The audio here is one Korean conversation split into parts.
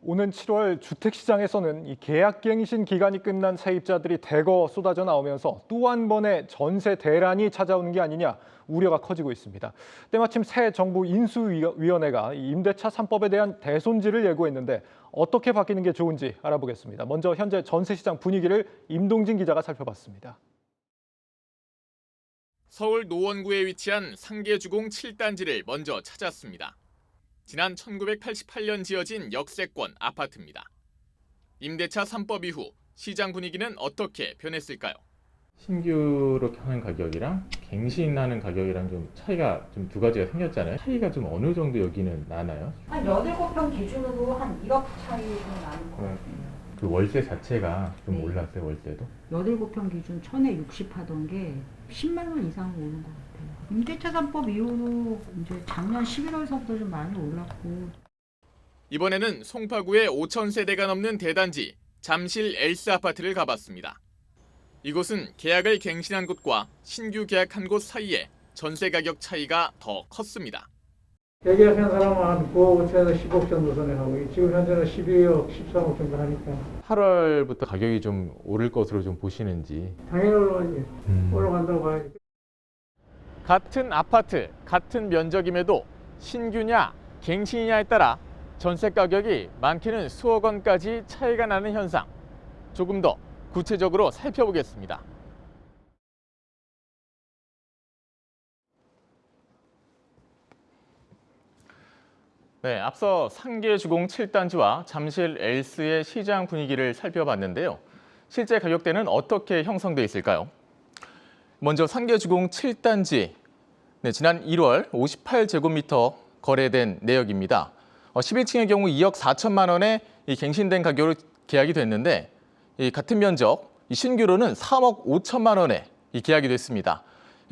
오는 7월 주택시장에서는 이 계약갱신 기간이 끝난 세입자들이 대거 쏟아져 나오면서 또 한 번의 전세 대란이 찾아오는 게 아니냐 우려가 커지고 있습니다. 때마침 새 정부 인수위원회가 이 임대차 3법에 대한 대손질을 예고했는데 어떻게 바뀌는 게 좋은지 알아보겠습니다. 먼저 현재 전세시장 분위기를 임동진 기자가 살펴봤습니다. 서울 노원구에 위치한 상계주공 7단지를 먼저 찾았습니다. 지난 1988년 지어진 역세권 아파트입니다. 임대차 3법 이후 시장 분위기는 어떻게 변했을까요? 신규로 하는 가격이랑 갱신하는 가격이랑 좀 차이가 좀 두 가지가 생겼잖아요. 차이가 좀 어느 정도 여기는 나나요? 한 8평 기준으로 한 1억 차이 좀 나는 것 같아요. 그 월세 자체가 좀 네. 올랐어요, 월세도? 8평 기준 1,060 하던 게 10만 원 이상 오는 것 같아요. 임대차 3법 이후로 이제 작년 11월서부터 좀 많이 올랐고. 이번에는 송파구의 5,000세대가 넘는 대단지 잠실 엘스 아파트를 가봤습니다. 이곳은 계약을 갱신한 곳과 신규 계약한 곳 사이에 전세 가격 차이가 더 컸습니다. 계약한 사람은 한 9억 5천에서 10억 정도 선행하고 지금 현재는 12억, 13억 정도 하니까 8월부터 가격이 좀 오를 것으로 좀 보시는지. 당연히 올라가지. 올라간다고 봐야지. 같은 아파트, 같은 면적임에도 신규냐 갱신이냐에 따라 전세 가격이 많게는 수억 원까지 차이가 나는 현상. 조금 더 구체적으로 살펴보겠습니다. 네, 앞서 상계주공 7단지와 잠실 엘스의 시장 분위기를 살펴봤는데요. 실제 가격대는 어떻게 형성돼 있을까요? 먼저 상계주공 7단지, 지난 1월 58제곱미터 거래된 내역입니다. 11층의 경우 2억 4천만 원에 갱신된 가격으로 계약이 됐는데 이 같은 면적, 신규로는 3억 5천만 원에 계약이 됐습니다.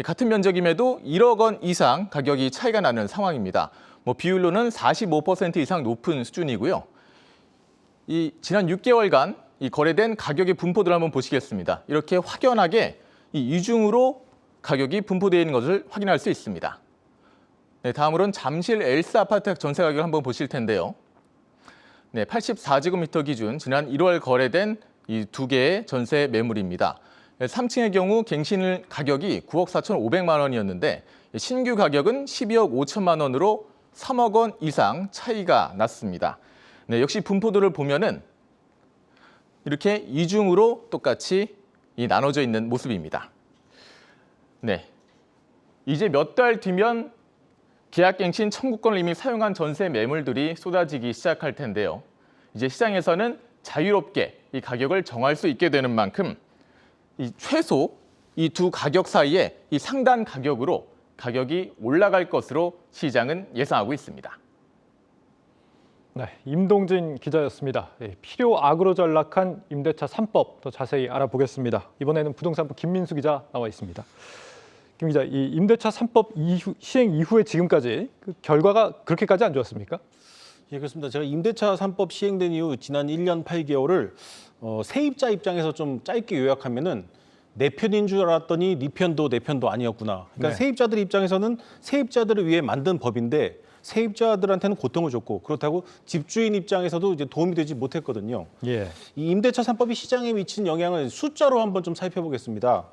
같은 면적임에도 1억 원 이상 가격이 차이가 나는 상황입니다. 비율로는 45% 이상 높은 수준이고요. 지난 6개월간 거래된 가격의 분포들을 한번 보시겠습니다. 이렇게 확연하게 이중으로 가격이 분포되어 있는 것을 확인할 수 있습니다. 네, 다음으로는 잠실 엘스 아파트 전세 가격을 한번 보실 텐데요. 네, 84제곱미터 기준 지난 1월 거래된 이 두 개의 전세 매물입니다. 3층의 경우 갱신 가격이 9억 4,500만 원이었는데 신규 가격은 12억 5천만 원으로 3억 원 이상 차이가 났습니다. 네, 역시 분포도를 보면은 이렇게 이중으로 똑같이 나눠져 있는 모습입니다. 네, 이제 몇 달 뒤면 계약갱신 청구권을 이미 사용한 전세 매물들이 쏟아지기 시작할 텐데요. 이제 시장에서는 자유롭게 이 가격을 정할 수 있게 되는 만큼 최소 이 두 가격 사이에 이 상단 가격으로 가격이 올라갈 것으로 시장은 예상하고 있습니다. 네, 임동진 기자였습니다. 필요 악으로 전락한 임대차 3법 더 자세히 알아보겠습니다. 이번에는 부동산부 김민수 기자 나와 있습니다. 김 기자, 이 임대차 3법 시행 이후에 지금까지 그 결과가 그렇게까지 안 좋았습니까? 예, 그렇습니다. 제가 임대차 3법 시행된 이후 지난 1년 8개월을 세입자 입장에서 좀 짧게 요약하면은 내 편인 줄 알았더니 네 편도 내 편도 아니었구나. 그러니까 네. 세입자들 입장에서는 세입자들을 위해 만든 법인데 세입자들한테는 고통을 줬고 그렇다고 집주인 입장에서도 이제 도움이 되지 못했거든요. 예. 이 임대차 3법이 시장에 미친 영향을 숫자로 한번 좀 살펴보겠습니다.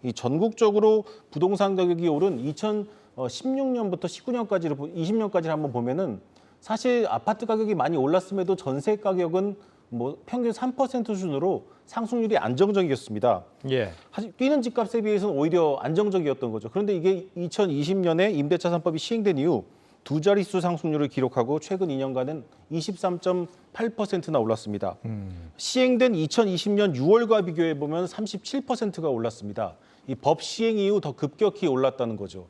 이 전국적으로 부동산 가격이 오른 2016년부터 19년까지를 20년까지를 한번 보면은 사실 아파트 가격이 많이 올랐음에도 전세 가격은 평균 3% 수준으로 상승률이 안정적이었습니다. 예. 사실 뛰는 집값에 비해서는 오히려 안정적이었던 거죠. 그런데 이게 2020년에 임대차 3법이 시행된 이후 두 자릿수 상승률을 기록하고 최근 2년간은 23.8%나 올랐습니다. 시행된 2020년 6월과 비교해 보면 37%가 올랐습니다. 이 법 시행 이후 더 급격히 올랐다는 거죠.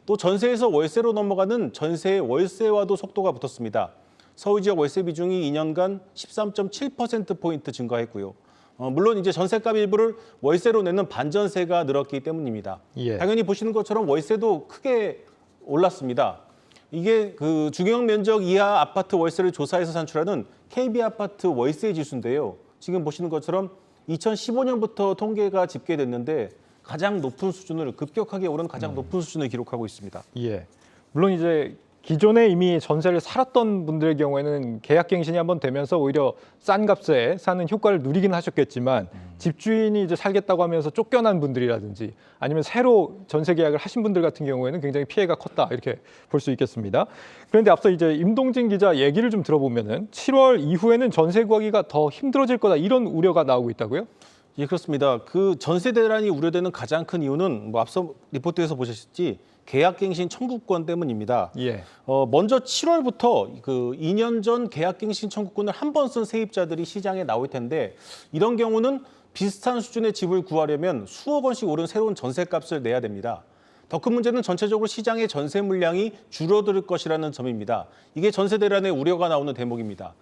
또 전세에서 월세로 넘어가는 전세의 월세와도 속도가 붙었습니다. 서울 지역 월세 비중이 2년간 13.7%포인트 증가했고요. 물론 이제 전세값 일부를 월세로 내는 반전세가 늘었기 때문입니다. 예. 당연히 보시는 것처럼 월세도 크게 올랐습니다. 이게 그 중형 면적 이하 아파트 월세를 조사해서 산출하는 KB아파트 월세 지수인데요. 지금 보시는 것처럼 2015년부터 통계가 집계됐는데 가장 높은 수준을 급격하게 오른 가장 높은 수준을 기록하고 있습니다. 예. 물론 이제 기존에 이미 전세를 살았던 분들의 경우에는 계약갱신이 한번 되면서 오히려 싼 값에 사는 효과를 누리긴 하셨겠지만 집주인이 이제 살겠다고 하면서 쫓겨난 분들이라든지 아니면 새로 전세 계약을 하신 분들 같은 경우에는 굉장히 피해가 컸다 이렇게 볼 수 있겠습니다. 그런데 앞서 이제 임동진 기자 얘기를 좀 들어보면은 7월 이후에는 전세 구하기가 더 힘들어질 거다 이런 우려가 나오고 있다고요? 예, 그렇습니다. 그 전세 대란이 우려되는 가장 큰 이유는 뭐 앞서 리포트에서 보셨지 계약갱신 청구권 때문입니다. 예. 먼저 7월부터 그 2년 전 계약갱신 청구권을 한 번 쓴 세입자들이 시장에 나올 텐데 이런 경우는 비슷한 수준의 집을 구하려면 수억 원씩 오른 새로운 전세값을 내야 됩니다. 더 큰 문제는 전체적으로 시장의 전세 물량이 줄어들 것이라는 점입니다. 이게 전세 대란의 우려가 나오는 대목입니다.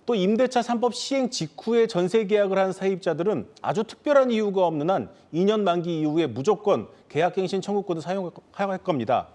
또 임대차 3법 시행 직후에 전세 계약을 한 세입자들은 아주 특별한 이유가 없는 한 2년 만기 이후에 무조건 계약갱신 청구권을 사용할 겁니다.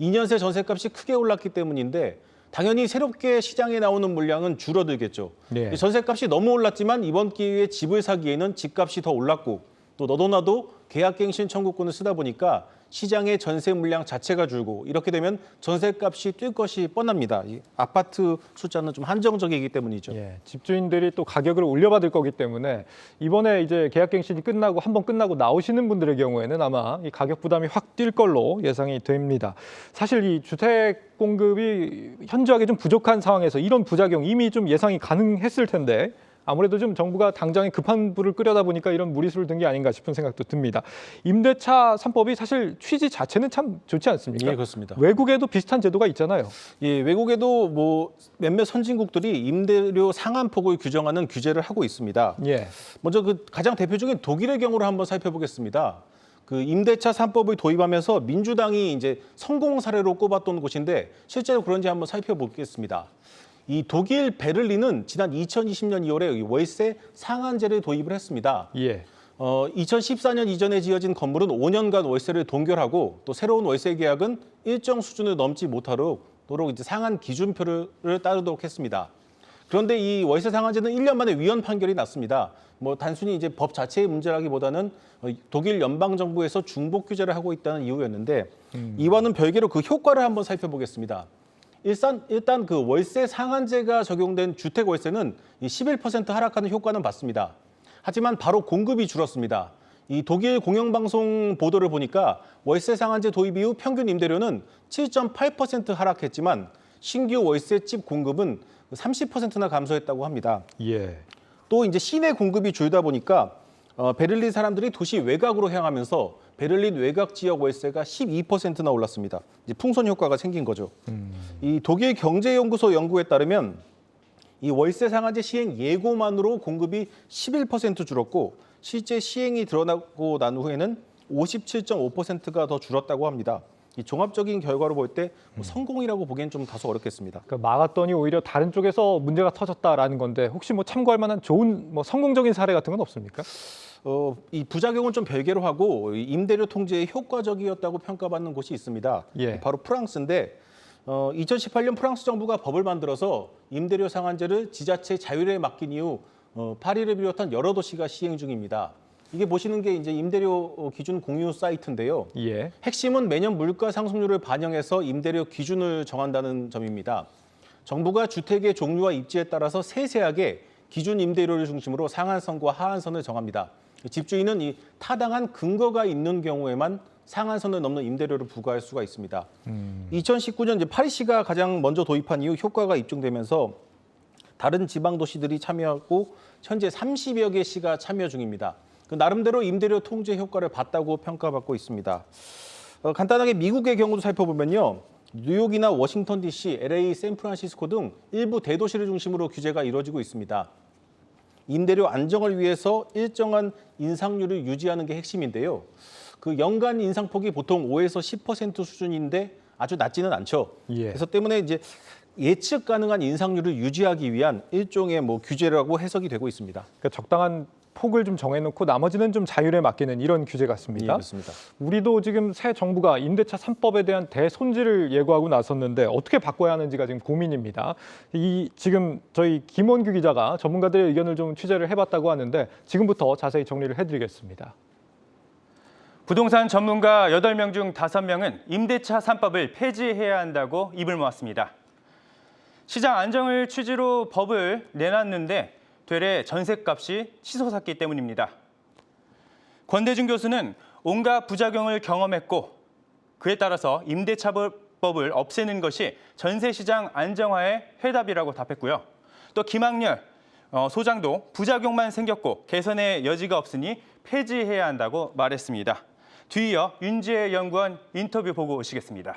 2년 새 전세값이 크게 올랐기 때문인데 당연히 새롭게 시장에 나오는 물량은 줄어들겠죠. 네. 전세값이 너무 올랐지만 이번 기회에 집을 사기에는 집값이 더 올랐고 또 너도 나도 계약갱신 청구권을 쓰다 보니까 시장의 전세 물량 자체가 줄고 이렇게 되면 전세값이 뛸 것이 뻔합니다. 이 아파트 숫자는 좀 한정적이기 때문이죠. 예, 집주인들이 또 가격을 올려받을 거기 때문에 이번에 이제 계약갱신이 끝나고 한번 끝나고 나오시는 분들의 경우에는 아마 이 가격 부담이 확 뛸 걸로 예상이 됩니다. 사실 이 주택 공급이 현저하게 좀 부족한 상황에서 이런 부작용 이미 좀 예상이 가능했을 텐데 아무래도 좀 정부가 당장에 급한 불을 끄려다 보니까 이런 무리수를 든 게 아닌가 싶은 생각도 듭니다. 임대차 3법이 사실 취지 자체는 참 좋지 않습니까? 예, 그렇습니다. 외국에도 비슷한 제도가 있잖아요. 예, 외국에도 뭐 몇몇 선진국들이 임대료 상한폭을 규정하는 규제를 하고 있습니다. 예. 먼저 그 가장 대표적인 독일의 경우를 한번 살펴보겠습니다. 그 임대차 3법을 도입하면서 민주당이 이제 성공 사례로 꼽았던 곳인데 실제로 그런지 한번 살펴보겠습니다. 이 독일 베를린은 지난 2020년 2월에 월세 상한제를 도입을 했습니다. 예. 2014년 이전에 지어진 건물은 5년간 월세를 동결하고 또 새로운 월세 계약은 일정 수준을 넘지 못하도록 이제 상한 기준표를 따르도록 했습니다. 그런데 이 월세 상한제는 1년 만에 위헌 판결이 났습니다. 뭐 단순히 이제 법 자체의 문제라기보다는 독일 연방 정부에서 중복 규제를 하고 있다는 이유였는데 이와는 별개로 그 효과를 한번 살펴보겠습니다. 일단 그 월세 상한제가 적용된 주택 월세는 11% 하락하는 효과는 봤습니다. 하지만 바로 공급이 줄었습니다. 이 독일 공영방송 보도를 보니까 월세 상한제 도입 이후 평균 임대료는 7.8% 하락했지만 신규 월세집 공급은 30%나 감소했다고 합니다. 예. 또 이제 시내 공급이 줄다 보니까 베를린 사람들이 도시 외곽으로 향하면서 베를린 외곽 지역 월세가 12%나 올랐습니다. 이제 풍선 효과가 생긴 거죠. 이 독일 경제연구소 연구에 따르면 이 월세 상한제 시행 예고만으로 공급이 11% 줄었고 실제 시행이 드러나고 난 후에는 57.5%가 더 줄었다고 합니다. 이 종합적인 결과로 볼 때 성공이라고 보기엔 좀 다소 어렵겠습니다. 그러니까 막았더니 오히려 다른 쪽에서 문제가 터졌다라는 건데 혹시 뭐 참고할 만한 좋은 뭐 성공적인 사례 같은 건 없습니까? 이 부작용은 좀 별개로 하고 임대료 통제에 효과적이었다고 평가받는 곳이 있습니다. 예. 바로 프랑스인데 2018년 프랑스 정부가 법을 만들어서 임대료 상한제를 지자체 자율에 맡긴 이후 파리를 비롯한 여러 도시가 시행 중입니다. 이게 보시는 게 이제 임대료 기준 공유 사이트인데요. 예. 핵심은 매년 물가 상승률을 반영해서 임대료 기준을 정한다는 점입니다. 정부가 주택의 종류와 입지에 따라서 세세하게 기준 임대료를 중심으로 상한선과 하한선을 정합니다. 집주인은 이 타당한 근거가 있는 경우에만 상한선을 넘는 임대료를 부과할 수가 있습니다. 2019년 이제 파리시가 가장 먼저 도입한 이후 효과가 입증되면서 다른 지방 도시들이 참여하고 현재 30여 개 시가 참여 중입니다. 나름대로 임대료 통제 효과를 봤다고 평가받고 있습니다. 간단하게 미국의 경우도 살펴보면요. 뉴욕이나 워싱턴 DC, LA, 샌프란시스코 등 일부 대도시를 중심으로 규제가 이루어지고 있습니다. 임대료 안정을 위해서 일정한 인상률을 유지하는 게 핵심인데요. 그 연간 인상폭이 보통 5에서 10% 수준인데 아주 낮지는 않죠. 예. 그래서 때문에 이제 예측 가능한 인상률을 유지하기 위한 일종의 뭐 규제라고 해석이 되고 있습니다. 그러니까 적당한 폭을 좀 정해놓고 나머지는 좀 자율에 맡기는 이런 규제 같습니다. 예, 그렇습니다. 우리도 지금 새 정부가 임대차 3법에 대한 대손질을 예고하고 나섰는데 어떻게 바꿔야 하는지가 지금 고민입니다. 지금 저희 김원규 기자가 전문가들의 의견을 좀 취재를 해봤다고 하는데 지금부터 자세히 정리를 해드리겠습니다. 부동산 전문가 8명 중 5명은 임대차 3법을 폐지해야 한다고 입을 모았습니다. 시장 안정을 취지로 법을 내놨는데 되레 전셋값이 치솟았기 때문입니다. 권대중 교수는 온갖 부작용을 경험했고 그에 따라서 임대차법을 없애는 것이 전세시장 안정화의 해답이라고 답했고요. 또 김학렬 소장도 부작용만 생겼고 개선의 여지가 없으니 폐지해야 한다고 말했습니다. 뒤이어 윤지혜 연구원 인터뷰 보고 오시겠습니다.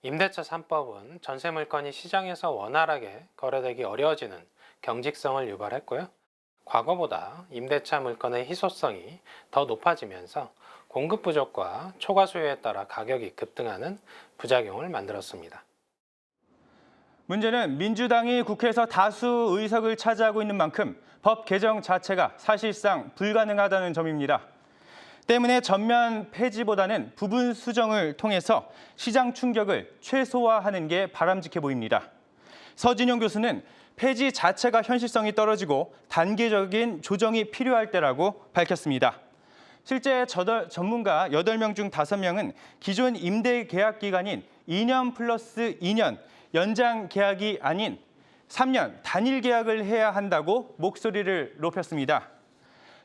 임대차 3법은 전세 물건이 시장에서 원활하게 거래되기 어려워지는 경직성을 유발했고요. 과거보다 임대차 물건의 희소성이 더 높아지면서 공급 부족과 초과 수요에 따라 가격이 급등하는 부작용을 만들었습니다. 문제는 민주당이 국회에서 다수 의석을 차지하고 있는 만큼 법 개정 자체가 사실상 불가능하다는 점입니다. 때문에 전면 폐지보다는 부분 수정을 통해서 시장 충격을 최소화하는 게 바람직해 보입니다. 서진용 교수는 폐지 자체가 현실성이 떨어지고 단계적인 조정이 필요할 때라고 밝혔습니다. 실제 전문가 8명 중 5명은 기존 임대 계약 기간인 2년 플러스 2년 연장 계약이 아닌 3년 단일 계약을 해야 한다고 목소리를 높였습니다.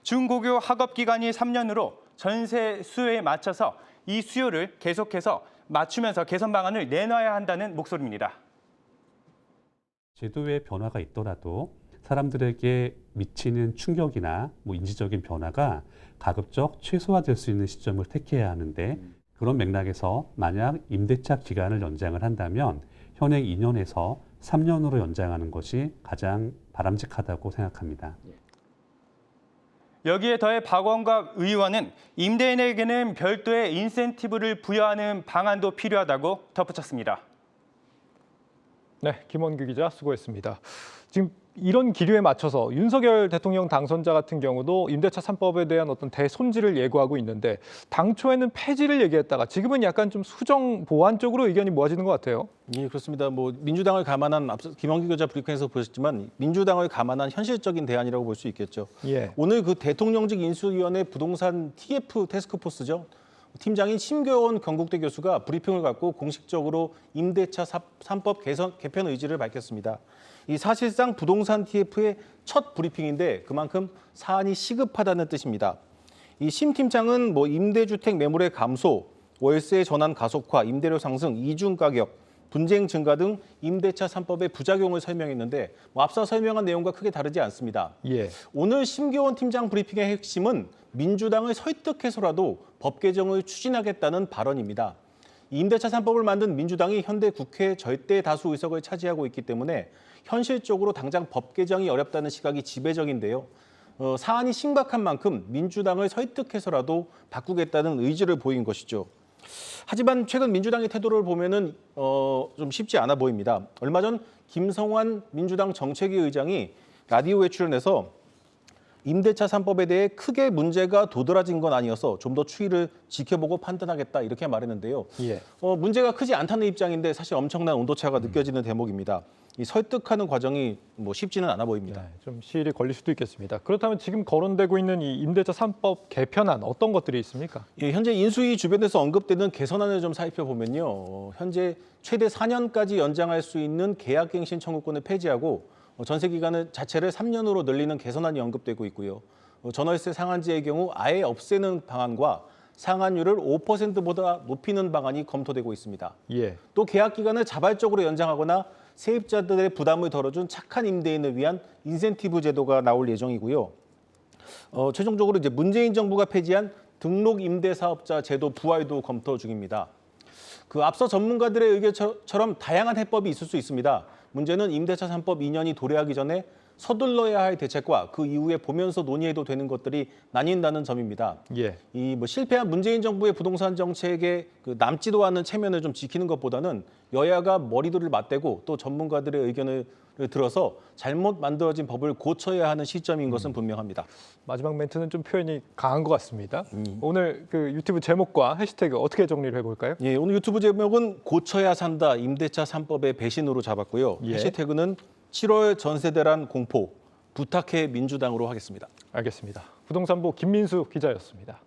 중고교 학업 기간이 3년으로 전세 수요에 맞춰서 이 수요를 계속해서 맞추면서 개선 방안을 내놔야 한다는 목소리입니다. 제도의 변화가 있더라도 사람들에게 미치는 충격이나 인지적인 변화가 가급적 최소화될 수 있는 시점을 택해야 하는데 그런 맥락에서 만약 임대차 기간을 연장을 한다면 현행 2년에서 3년으로 연장하는 것이 가장 바람직하다고 생각합니다. 여기에 더해 박원갑 의원은 임대인에게는 별도의 인센티브를 부여하는 방안도 필요하다고 덧붙였습니다. 네, 김원규 기자 수고했습니다. 지금 이런 기류에 맞춰서 윤석열 대통령 당선자 같은 경우도 임대차 3법에 대한 어떤 대손질을 예고하고 있는데 당초에는 폐지를 얘기했다가 지금은 약간 좀 수정 보완 쪽으로 의견이 모아지는 것 같아요. 예, 그렇습니다. 민주당을 감안한 앞서 김원기 기자 브리핑에서 보셨지만 민주당을 감안한 현실적인 대안이라고 볼 수 있겠죠. 예. 오늘 그 대통령직 인수위원회 부동산 TF 태스크포스죠. 팀장인 심교원 경국대 교수가 브리핑을 갖고 공식적으로 임대차 3법 개편 의지를 밝혔습니다. 이 사실상 부동산 TF의 첫 브리핑인데 그만큼 사안이 시급하다는 뜻입니다. 이 심 팀장은 임대주택 매물의 감소, 월세 전환 가속화, 임대료 상승, 이중 가격, 분쟁 증가 등 임대차 3법의 부작용을 설명했는데 앞서 설명한 내용과 크게 다르지 않습니다. 예. 오늘 심교원 팀장 브리핑의 핵심은 민주당을 설득해서라도 법 개정을 추진하겠다는 발언입니다. 임대차 3법을 만든 민주당이 현대 국회 절대 다수 의석을 차지하고 있기 때문에 현실적으로 당장 법 개정이 어렵다는 시각이 지배적인데요. 사안이 심각한 만큼 민주당을 설득해서라도 바꾸겠다는 의지를 보인 것이죠. 하지만 최근 민주당의 태도를 보면은 좀 쉽지 않아 보입니다. 얼마 전 김성환 민주당 정책위 의장이 라디오에 출연해서 임대차 3법에 대해 크게 문제가 도드라진 건 아니어서 좀 더 추이를 지켜보고 판단하겠다 이렇게 말했는데요. 예. 문제가 크지 않다는 입장인데 사실 엄청난 온도차가 느껴지는 대목입니다. 이 설득하는 과정이 쉽지는 않아 보입니다. 네, 좀 시일이 걸릴 수도 있겠습니다. 그렇다면 지금 거론되고 있는 이 임대차 3법 개편안 어떤 것들이 있습니까? 예, 현재 인수위 주변에서 언급되는 개선안을 좀 살펴보면요. 현재 최대 4년까지 연장할 수 있는 계약갱신 청구권을 폐지하고 전세 기간을 자체를 3년으로 늘리는 개선안이 언급되고 있고요. 전월세 상한제의 경우 아예 없애는 방안과 상한율을 5%보다 높이는 방안이 검토되고 있습니다. 예. 또 계약 기간을 자발적으로 연장하거나 세입자들의 부담을 덜어준 착한 임대인을 위한 인센티브 제도가 나올 예정이고요. 최종적으로 이제 문재인 정부가 폐지한 등록 임대사업자 제도 부활도 검토 중입니다. 그 앞서 전문가들의 의견처럼 다양한 해법이 있을 수 있습니다. 문제는 임대차 3법 2년이 도래하기 전에 서둘러야 할 대책과 그 이후에 보면서 논의해도 되는 것들이 나뉜다는 점입니다. 예. 이 실패한 문재인 정부의 부동산 정책에 남지도 않은 체면을 좀 지키는 것보다는 여야가 머리들을 맞대고 또 전문가들의 의견을 들어서 잘못 만들어진 법을 고쳐야 하는 시점인 것은 분명합니다. 마지막 멘트는 좀 표현이 강한 것 같습니다. 오늘 그 유튜브 제목과 해시태그 어떻게 정리를 해볼까요? 예, 오늘 유튜브 제목은 고쳐야 산다 임대차 3법의 배신으로 잡았고요. 예. 해시태그는 7월 전세대란 공포 부탁해 민주당으로 하겠습니다. 알겠습니다. 부동산부 김민수 기자였습니다.